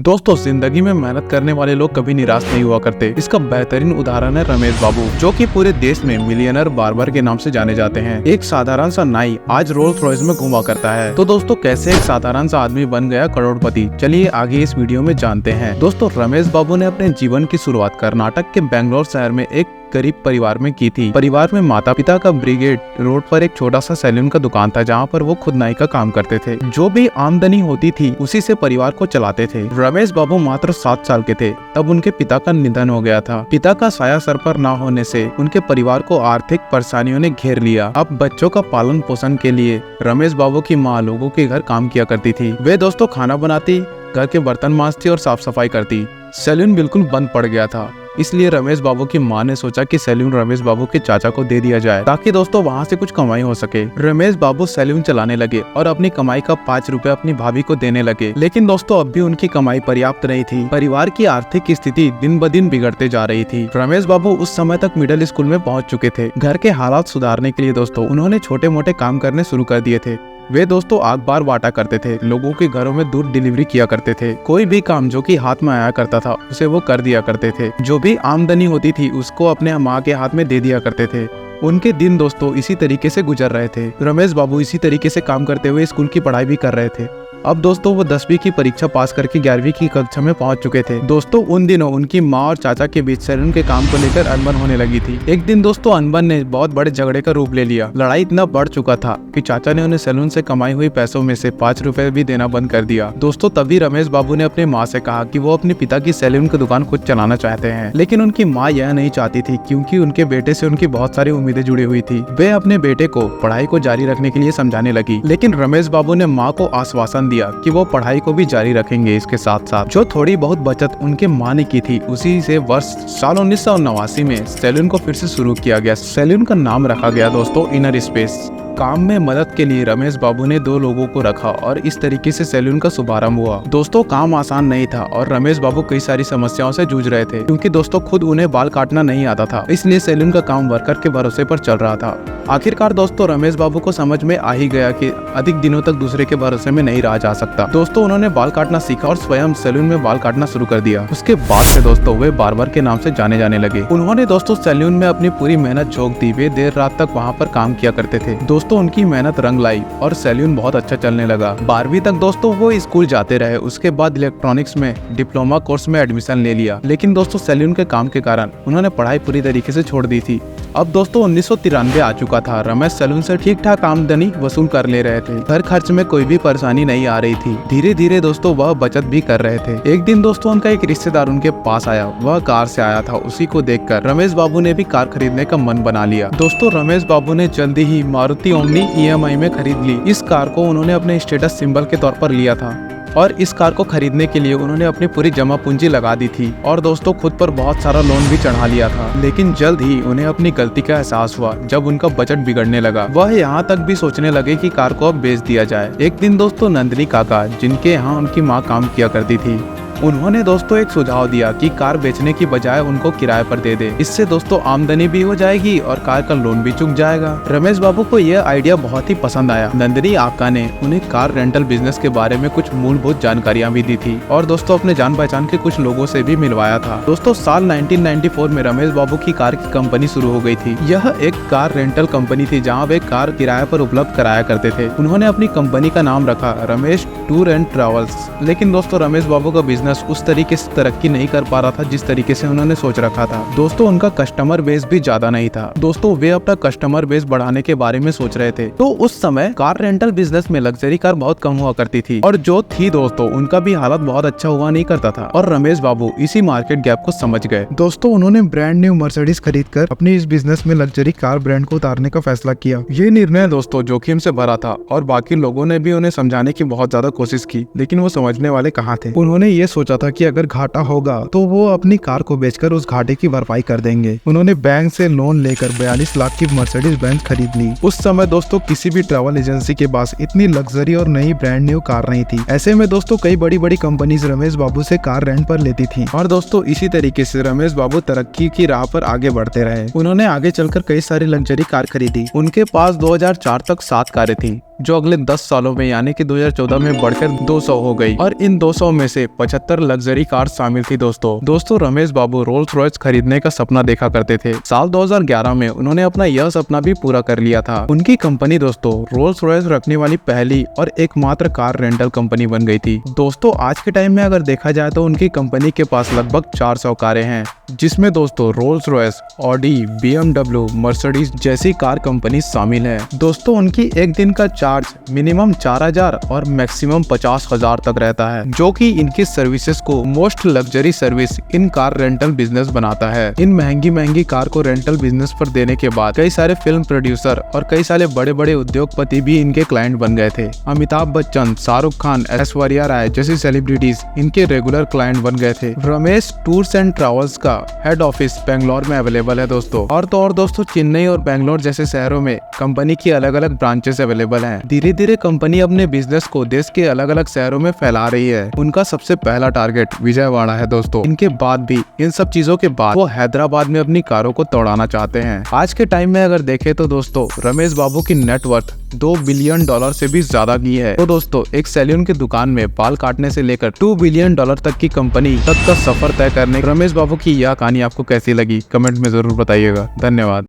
दोस्तों, जिंदगी में मेहनत करने वाले लोग कभी निराश नहीं हुआ करते। इसका बेहतरीन उदाहरण है रमेश बाबू, जो कि पूरे देश में मिलियनर बार्बर के नाम से जाने जाते हैं। एक साधारण सा नाई आज रोल्स रॉयस में घुमा करता है। तो दोस्तों, कैसे एक साधारण सा आदमी बन गया करोड़पति, चलिए आगे इस वीडियो में जानते हैं। दोस्तों, रमेश बाबू ने अपने जीवन की शुरुआत कर्नाटक के बेंगलोर शहर में एक गरीब परिवार में की थी। परिवार में माता पिता का ब्रिगेड रोड पर एक छोटा सा सैलून का दुकान था, जहाँ पर वो खुद नाई का काम करते थे। जो भी आमदनी होती थी उसी से परिवार को चलाते थे। रमेश बाबू मात्र 7 साल के थे तब उनके पिता का निधन हो गया था। पिता का साया सर पर न होने से उनके परिवार को आर्थिक परेशानियों ने घेर लिया। अब बच्चों का पालन पोषण के लिए रमेश बाबू की माँ लोगों के घर काम किया करती थी। वे दोस्तों खाना बनाती, घर के बर्तन मांजती और साफ सफाई करती। सैलून बिल्कुल बंद पड़ गया था, इसलिए रमेश बाबू की माँ ने सोचा कि सैलून रमेश बाबू के चाचा को दे दिया जाए, ताकि दोस्तों वहाँ से कुछ कमाई हो सके। रमेश बाबू सैलून चलाने लगे और अपनी कमाई का 5 रुपए अपनी भाभी को देने लगे। लेकिन दोस्तों, अब भी उनकी कमाई पर्याप्त नहीं थी। परिवार की आर्थिक स्थिति दिन ब दिन बिगड़ते जा रही थी। रमेश बाबू उस समय तक मिडिल स्कूल में पहुँच चुके थे। घर के हालात सुधारने के लिए दोस्तों उन्होंने छोटे मोटे काम करने शुरू कर दिए थे। वे दोस्तों अखबार बांटा करते थे, लोगों के घरों में दूध डिलीवरी किया करते थे। कोई भी काम जो कि हाथ में आया करता था उसे वो कर दिया करते थे। जो भी आमदनी होती थी उसको अपने माँ के हाथ में दे दिया करते थे। उनके दिन दोस्तों इसी तरीके से गुजर रहे थे। रमेश बाबू इसी तरीके से काम करते हुए स्कूल की पढ़ाई भी कर रहे थे। अब दोस्तों वो 10वीं की परीक्षा पास करके 11वीं की कक्षा में पहुंच चुके थे। दोस्तों उन दिनों उनकी माँ और चाचा के बीच सैलून के काम को लेकर अनबन होने लगी थी। एक दिन दोस्तों अनबन ने बहुत बड़े झगड़े का रूप ले लिया। लड़ाई इतना बढ़ चुका था कि चाचा ने उन्हें सैलून से कमाई हुई पैसों में से 5 रुपए भी देना बंद कर दिया। दोस्तों तभी रमेश बाबू ने अपने माँ से कहा कि वो अपने पिता की सैलून की दुकान खुद चलाना चाहते हैं। लेकिन उनकी माँ यह नहीं चाहती थी, क्योंकि उनके बेटे से उनकी बहुत सारी उम्मीदें जुड़ी हुई थी। वे अपने बेटे को पढ़ाई को जारी रखने के लिए समझाने लगी। लेकिन रमेश बाबू ने माँ को आश्वासन दिया कि वो पढ़ाई को भी जारी रखेंगे। इसके साथ साथ जो थोड़ी बहुत बचत उनके माँ ने की थी उसी से साल 1989 में सैलून को फिर से शुरू किया गया। सैलून का नाम रखा गया दोस्तों इनर स्पेस। काम में मदद के लिए रमेश बाबू ने 2 लोगों को रखा और इस तरीके से सैलून का शुभारंभ हुआ। दोस्तों काम आसान नहीं था और रमेश बाबू कई सारी समस्याओं से जूझ रहे थे, क्योंकि दोस्तों खुद उन्हें बाल काटना नहीं आता था। इसलिए सैलून का काम वर्कर के भरोसे पर चल रहा था। आखिरकार दोस्तों रमेश बाबू को समझ में आ ही गया कि अधिक दिनों तक दूसरे के भरोसे में नहीं रहा जा सकता। दोस्तों उन्होंने बाल काटना सीखा और स्वयं सैलून में बाल काटना शुरू कर दिया। उसके बाद से दोस्तों वे बार्बर के नाम से जाने जाने लगे। उन्होंने दोस्तों सैलून में अपनी पूरी मेहनत झोंक दी। वे देर रात तक वहाँ पर काम किया करते थे। दोस्तों उनकी मेहनत रंग लाई और सैलून बहुत अच्छा चलने लगा। 12वीं तक दोस्तों वो स्कूल जाते रहे। उसके बाद इलेक्ट्रॉनिक्स में डिप्लोमा कोर्स में एडमिशन ले लिया। लेकिन दोस्तों सैलून के काम के कारण उन्होंने पढ़ाई पूरी तरीके से छोड़ दी थी। अब दोस्तों 1993 आ चुका था। रमेश सैलून से ठीक ठाक आमदनी वसूल कर ले रहे थे। घर खर्च में कोई भी परेशानी नहीं आ रही थी। धीरे धीरे दोस्तों वह बचत भी कर रहे थे। एक दिन दोस्तों उनका एक रिश्तेदार उनके पास आया। वह कार से आया था। उसी को देखकर रमेश बाबू ने भी कार खरीदने का मन बना लिया। दोस्तों रमेश बाबू ने जल्दी ही मारुति ओमनी EMI में खरीद ली। इस कार को उन्होंने अपने स्टेटस सिंबल के तौर पर लिया था और इस कार को खरीदने के लिए उन्होंने अपनी पूरी जमा पूंजी लगा दी थी और दोस्तों खुद पर बहुत सारा लोन भी चढ़ा लिया था। लेकिन जल्द ही उन्हें अपनी गलती का एहसास हुआ जब उनका बजट बिगड़ने लगा। वह यहाँ तक भी सोचने लगे कि कार को अब बेच दिया जाए। एक दिन दोस्तों नंदिनी काका, जिनके यहाँ उनकी माँ काम किया करती थी, उन्होंने दोस्तों एक सुझाव दिया कि कार बेचने की बजाय उनको किराए पर दे दे। इससे दोस्तों आमदनी भी हो जाएगी और कार का लोन भी चुक जाएगा। रमेश बाबू को यह आइडिया बहुत ही पसंद आया। नंदिनी आका ने उन्हें कार रेंटल बिजनेस के बारे में कुछ मूलभूत जानकारियां भी दी थी और दोस्तों अपने जान पहचान के कुछ लोगों से भी मिलवाया था। दोस्तों साल 1994 में रमेश बाबू की कार की कंपनी शुरू हो गई थी। यह एक कार रेंटल कंपनी थी जहाँ वे कार किराए पर उपलब्ध कराया करते थे। उन्होंने अपनी कंपनी का नाम रखा रमेश टूर एंड ट्रेवल्स। लेकिन दोस्तों रमेश बाबू का बिजनेस उस तरीके से तरक्की नहीं कर पा रहा था जिस तरीके से उन्होंने सोच रखा था। दोस्तों उनका कस्टमर बेस भी ज्यादा नहीं था। दोस्तों वे अपना कस्टमर बेस बढ़ाने के बारे में सोच रहे थे। तो उस समय कार रेंटल बिजनेस में लग्जरी कार बहुत कम हुआ करती थी और जो थी दोस्तों उनका भी हालत बहुत अच्छा हुआ नहीं करता था और रमेश बाबू इसी मार्केट गैप को समझ गए। दोस्तों उन्होंने ब्रांड न्यू मर्सिडीज खरीदकर अपनी इस बिजनेस में लग्जरी कार ब्रांड को उतारने का फैसला किया। ये निर्णय दोस्तों जोखिम से भरा था और बाकी लोगों ने भी उन्हें समझाने की बहुत ज्यादा कोशिश की, लेकिन वो समझने वाले कहाँ थे। उन्होंने ये सोचा था कि अगर घाटा होगा तो वो अपनी कार को बेचकर उस घाटे की भरपाई कर देंगे। उन्होंने बैंक से लोन लेकर 42 लाख की मर्सिडीज बेंज खरीद ली। उस समय दोस्तों किसी भी ट्रैवल एजेंसी के पास इतनी लग्जरी और नई ब्रांड न्यू कार नहीं थी। ऐसे में दोस्तों कई बड़ी बड़ी कंपनीज रमेश बाबू से कार रेंट पर लेती थी और दोस्तों इसी तरीके से रमेश बाबू तरक्की की राह पर आगे बढ़ते रहे। उन्होंने आगे चलकर कई सारी लग्जरी कार खरीदी। उनके पास 2004 तक 7 कारें थी। जो अगले 10 सालों में यानी कि 2014 में बढ़कर 200 हो गई और इन 200 में से 75 लग्जरी कार शामिल थी। दोस्तों रमेश बाबू रोल्स रॉयस खरीदने का सपना देखा करते थे। साल 2011 में उन्होंने अपना यह सपना भी पूरा कर लिया था। उनकी कंपनी दोस्तों रोल्स रॉयस रखने वाली पहली और एकमात्र कार रेंटल कंपनी बन गई थी। दोस्तों आज के टाइम में अगर देखा जाए तो उनकी कंपनी के पास लगभग 400 कारें हैं, जिसमें दोस्तों Rolls Royce, Audi, BMW, Mercedes जैसी कार कंपनी शामिल है। दोस्तों उनकी एक दिन का चार्ज मिनिमम 4000 और मैक्सिमम 50,000 तक रहता है, जो कि इनकी सर्विसेज को most luxury service in car rental business बनाता है। इन महंगी कार को रेंटल बिजनेस पर देने के बाद कई सारे फिल्म प्रोड्यूसर और कई सारे बड़े उद्योगपति भी इनके क्लाइंट बन गए थे। अमिताभ बच्चन, शाहरुख खान, ऐश्वर्या राय जैसी सेलिब्रिटीज इनके रेगुलर क्लाइंट बन गए थे। रमेश टूर्स एंड ट्रैवल्स का हेड ऑफिस बेंगलोर में अवेलेबल है दोस्तों। और दोस्तों चेन्नई और बेंगलोर जैसे शहरों में कंपनी की अलग ब्रांचेस अवेलेबल हैं। धीरे कंपनी अपने बिजनेस को देश के अलग शहरों में फैला रही है। उनका सबसे पहला टारगेट विजयवाड़ा है दोस्तों। इनके बाद भी इन सब चीजों के बाद वो हैदराबाद में अपनी कारों को दौड़ाना चाहते हैं। आज के टाइम में अगर देखें तो दोस्तों रमेश बाबू की नेटवर्थ $2 बिलियन से भी ज्यादा की है। तो दोस्तों एक सैलून की दुकान में बाल काटने से लेकर $2 बिलियन तक की कंपनी तक का सफर तय करने रमेश बाबू की यह कहानी आपको कैसी लगी कमेंट में जरूर बताइएगा। धन्यवाद।